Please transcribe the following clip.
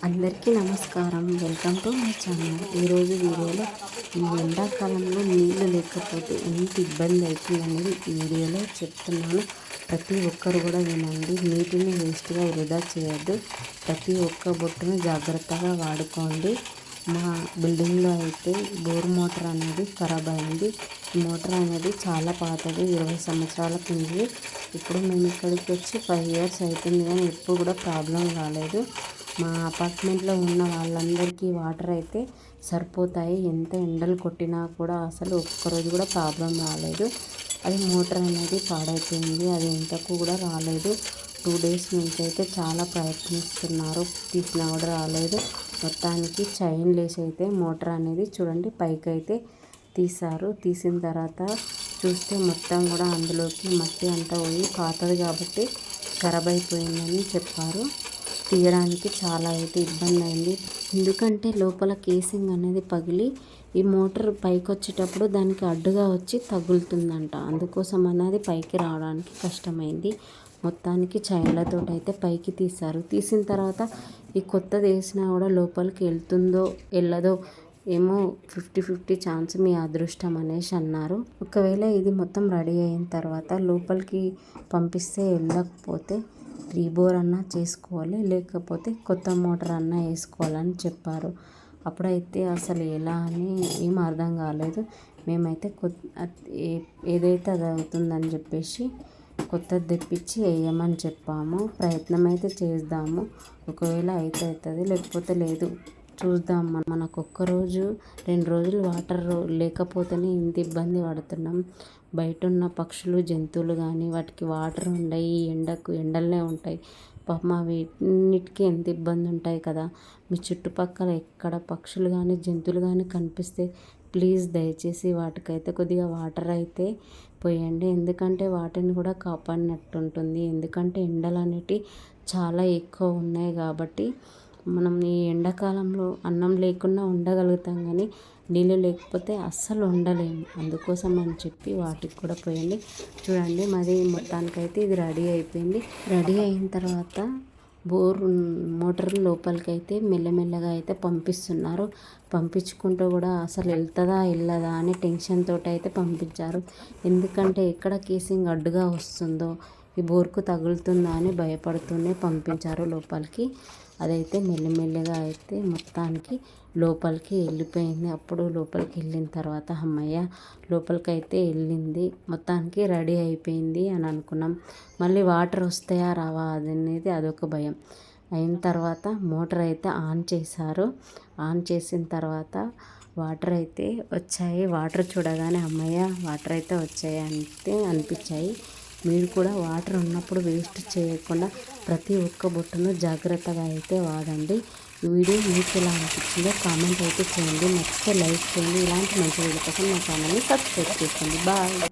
అందరికీ నమస్కారం. Welcome to my channel. ఈరోజు వీడియోలో ఈ ఎండాకాలంలో నీళ్ళు లేకపోతే ఎంత ఇబ్బంది అవుతుందనేది ఈ వీడియోలో చెప్తున్నాను. ప్రతి ఒక్కరు కూడా వినండి. నీటిని వేస్ట్గా వృధా చేయొద్దు. ప్రతి ఒక్క బొట్టును జాగ్రత్తగా వాడుకోండి. మా బిల్డింగ్లో అయితే బోర్ మోటార్ అనేది ఖరాబ్ అయింది. మోటార్ అనేది చాలా పాతది, 20 సంవత్సరాల కింది. ఇప్పుడు మేము ఇక్కడికి వచ్చి 5 years అవుతుంది, కానీ ఎప్పుడు కూడా ప్రాబ్లం రాలేదు. మా అపార్ట్మెంట్లో ఉన్న వాళ్ళందరికీ వాటర్ అయితే సరిపోతాయి. ఎంత ఎండలు కొట్టినా కూడా అసలు ఒక్కరోజు కూడా ప్రాబ్లం రాలేదు. అది మోటార్ అనేది పాడైపోయింది, అది ఎంతకు కూడా రాలేదు. 2 days నుంచి అయితే చాలా ప్రయత్నిస్తున్నారు, తీసినా కూడా రాలేదు. మొత్తానికి చైన్ లేసి అయితే మోటార్ అనేది చూడండి పైకి అయితే తీశారు. తీసిన తర్వాత చూస్తే మొత్తం కూడా అందులోకి మట్టి అంతా పోయి పాతది కాబట్టి ఖరాబ్ అయిపోయిందని చెప్పారు. తీయడానికి చాలా అయితే ఇబ్బంది అయింది. ఎందుకంటే లోపల కేసింగ్ అనేది పగిలి ఈ మోటార్ పైకి వచ్చేటప్పుడు దానికి అడ్డుగా వచ్చి తగులుతుందంట. అందుకోసం అనేది పైకి రావడానికి కష్టమైంది. మొత్తానికి చైన్లతో అయితే పైకి తీశారు. తీసిన తర్వాత ఈ కొత్తది వేసినా కూడా లోపలికి వెళ్తుందో వెళ్ళదో ఏమో 50-50 ఛాన్స్, మీ అదృష్టం అనేసి అన్నారు. ఒకవేళ ఇది మొత్తం రెడీ అయిన తర్వాత లోపలికి పంపిస్తే వెళ్ళకపోతే రీబోర్ అన్నా చేసుకోవాలి, లేకపోతే కొత్త మోటార్ అన్నా వేసుకోవాలని చెప్పారు. అప్పుడైతే అసలు ఎలా అని ఏం అర్థం కాలేదు. మేమైతే ఏదైతే అది అవుతుందని చెప్పేసి కొత్తది తెప్పించి వేయమని చెప్పాము. ప్రయత్నం అయితే చేద్దాము. ఒకవేళ అయితే అవుతుంది, లేకపోతే లేదు, చూద్దాం. మనకు ఒక్కరోజు 2 రోజులు వాటర్ లేకపోతేనే ఇంత ఇబ్బంది పడుతున్నాం. బయట ఉన్న పక్షులు జంతువులు కానీ వాటికి వాటర్ ఉండయి, ఎండలనే ఉంటాయి. పాపం వీటికి ఎంత ఇబ్బంది ఉంటాయి కదా. మీ చుట్టుపక్కల ఎక్కడ పక్షులు కానీ జంతువులు కానీ కనిపిస్తే ప్లీజ్ దయచేసి వాటికైతే కొద్దిగా వాటర్ అయితే పోయండి. ఎందుకంటే వాటిని కూడా కాపాడినట్టు ఉంటుంది. ఎందుకంటే ఎండలు అనేటివి చాలా ఎక్కువ ఉన్నాయి కాబట్టి మనం ఈ ఎండాకాలంలో అన్నం లేకుండా ఉండగలుగుతాం, కానీ నీళ్ళు లేకపోతే అస్సలు ఉండలేము. అందుకోసం అని చెప్పి వాటికి కూడా పోయండి. చూడండి మరి మొత్తానికైతే ఇది రెడీ అయిపోయింది. రెడీ అయిన తర్వాత మోటార్ లోపలికి అయితే మెల్లమెల్లగా అయితే పంపిస్తున్నారు. పంపించుకుంటూ కూడా అసలు వెళ్తుందా వెళ్ళదా అని టెన్షన్ తోటి అయితే పంపించారు. ఎందుకంటే ఎక్కడ కేసింగ్ అడ్డుగా వస్తుందో, ఈ బోర్కు తగులుతుందా అని భయపడుతూనే పంపించారు లోపలికి. అదైతే మెల్లమెల్లగా అయితే మొత్తానికి లోపలికి వెళ్ళిపోయింది. అప్పుడు లోపలికి వెళ్ళిన తర్వాత అమ్మయ్య లోపలికి అయితే వెళ్ళింది, మొత్తానికి రెడీ అయిపోయింది అని అనుకున్నాం. మళ్ళీ వాటర్ వస్తాయా రావా అనేది అదొక భయం. అయిన తర్వాత మోటార్ అయితే ఆన్ చేశారు. ఆన్ చేసిన తర్వాత వాటర్ అయితే వచ్చాయి. వాటర్ చూడగానే అమ్మయ్య వాటర్ అయితే వచ్చాయి అంటే అనిపించాయి. మీరు కూడా వాటర్ ఉన్నప్పుడు వేస్ట్ చేయకుండా ప్రతి ఒక్క బొట్టును జాగ్రత్తగా అయితే వాడండి. ఈ వీడియో మీకు ఎలా అనిపించిందో కామెంట్ అయితే చేయండి. నచ్చితే లైక్ చేయండి. ఇలాంటి మంచి వీడియో కోసం నా ఛానల్ని సబ్స్క్రైబ్ చేసుకోండి. బాయ్.